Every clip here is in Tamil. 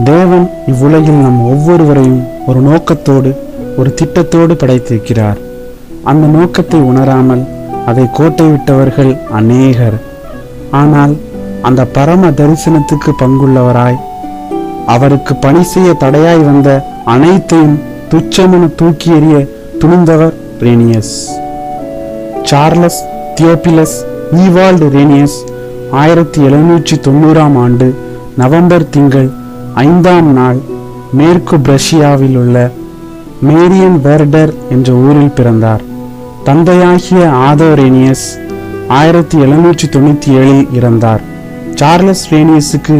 தேவன் இவ்வுலகில் நம் ஒவ்வொருவரையும் ஒரு நோக்கத்தோடு ஒரு திட்டத்தோடு படைத்திருக்கிறார். அந்த நோக்கத்தை உணராமல் அதை கோட்டை விட்டவர்கள் அநேகர். ஆனால் அந்த பரம தரிசனத்துக்கு பங்குள்ளவராய் அவருக்கு பணி செய்ய தடையாய் வந்த அனைத்தையும் துச்சமென தூக்கி எறிய துணிந்தவர் ரேனியஸ். சார்லஸ் தியோபிலஸ் ஈவால்டு ரேனியஸ் 1790 ஆண்டு நவம்பர் திங்கள் 5ஆம் நாள் மேற்கு பிரஷியாவில் உள்ள மேரியன் வெர்டர் என்ற ஊரில் பிறந்தார். தந்தையாகிய ஆதோ ரேனியஸ் 1797 இறந்தார். சார்லஸ் ரேனியஸுக்கு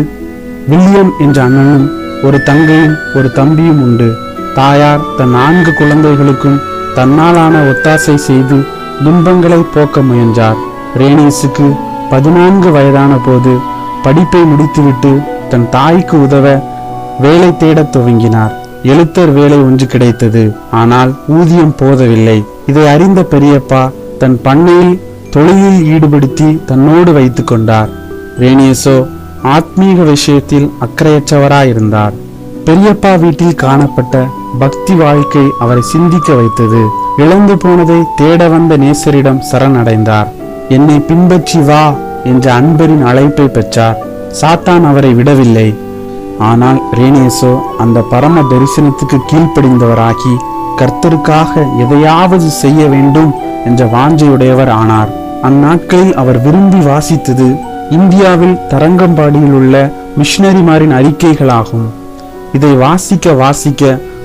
வில்லியம் என்ற அண்ணனும் ஒரு தங்கையும் ஒரு தம்பியும் உண்டு. தாயார் தன் 4 குழந்தைகளுக்கும் தன்னாலான ஒத்தாசை செய்து துன்பங்களை போக்க முயன்றார். ரேனியஸுக்கு 14 வயதான போது படிப்பை முடித்துவிட்டு தன் தாய்க்கு உதவ வேலை தேடத் துவங்கினார். எழுத்தர் வேலை ஒன்று கிடைத்தது. ஆனால் ஊதியம் போதவில்லை. இதை அறிந்த பெரியப்பா தன் பண்ணையில் தொழிலில் ஈடுபடுத்தி தன்னோடு வைத்து கொண்டார். ரேனியஸோ ஆத்மீக விஷயத்தில் அக்கறையற்றவராயிருந்தார். பெரியப்பா வீட்டில் காணப்பட்ட பக்தி வாழ்க்கை அவரை சிந்திக்க வைத்தது. இழந்து போனதை தேட வந்த நேசரிடம் சரணடைந்தார். என்னை பின்பற்றி வா என்ற அன்பரின் அழைப்பை பெற்றார். சாத்தான் அவரை விடவில்லை. ஆனால் ரேனியஸோ அந்த பரம தரிசனத்துக்கு கீழ்ப்படிந்தவராகி கர்த்தருக்காக எதையாவது செய்ய வேண்டும் என்ற வாஞ்சையுடையவர் ஆனார். அந்நாட்களில் அவர் விரும்பி வாசித்தது இந்தியாவில் தரங்கம்பாடியில் உள்ள மிஷனரிமாரின் அறிக்கைகளாகும். இதை வாசிக்க வாசிக்க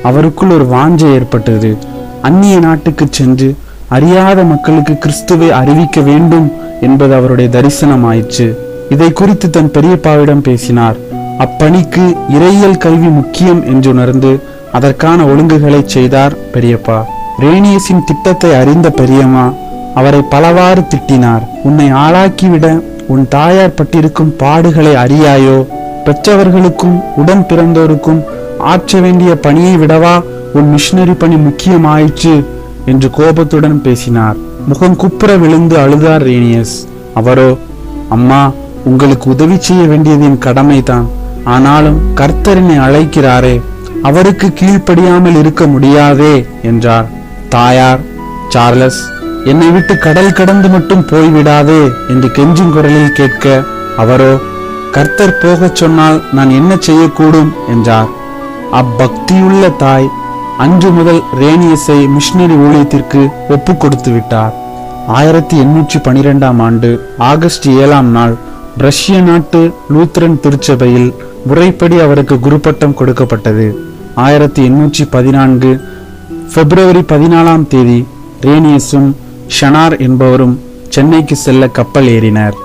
அவருக்குள் ஒரு வாஞ்சை ஏற்பட்டது. அந்நிய நாட்டுக்கு சென்று அறியாத மக்களுக்கு கிறிஸ்துவை அறிவிக்க வேண்டும் என்பது அவருடைய தரிசனமாயிற்று. இதை குறித்து தன் பெரியப்பாவிடம் பேசினார். அப்பணிக்கு இறையியல் கல்வி முக்கியம் என்று உணர்ந்து அதற்கான ஒழுங்குகளை செய்தார் பெரியப்பா. ரேனியஸின் திட்டத்தை அறிந்த பெரியம்மா அவரை பலவாறு திட்டினார். உன்னை ஆளாக்கிவிட உன் தாயார் பட்டிருக்கும் பாடுகளை அறியாயோ? பெற்றவர்களுக்கும் உடன் பிறந்தோருக்கும் ஆற்ற வேண்டிய பணியை விடவா உன் மிஷனரி பணி முக்கியமாயிற்று என்று கோபத்துடன் பேசினார். முகம் குப்புற விழுந்து அழுதார் ரேனியஸ். அவரோ, அம்மா, உங்களுக்கு உதவி செய்ய வேண்டியது என் கடமைதான். ஆனாலும் கர்த்தர் என்னை அழைக்கிறாரே, அவருக்கு கீழ்ப்படியாமல் இருக்க முடியாதே என்றார். தாயார், சார்லஸ், என்னை விட்டு கடல் கடந்து மட்டும் போய்விடாதே என்று கெஞ்சும் குரலில் கேட்க, அவரோ, கர்த்தர் போகச் சொன்னால் நான் என்ன செய்யக்கூடும் என்றார். அப்பக்தியுள்ள தாய் அன்று முதல் ரேனியஸை மிஷனரி ஊழியத்திற்கு ஒப்பு கொடுத்து விட்டார். 1812ஆம் ஆண்டு ஆகஸ்ட் 7ஆம் நாள் ரஷ்ய நாட்டு லூத்ரன் திருச்சபையில் முறைப்படி அவருக்கு குருப்பட்டம் கொடுக்கப்பட்டது. 1814 பிப்ரவரி 14ஆம் தேதி ரேனியஸும் ஷனார் என்பவரும் சென்னைக்கு செல்ல கப்பல் ஏறினர்.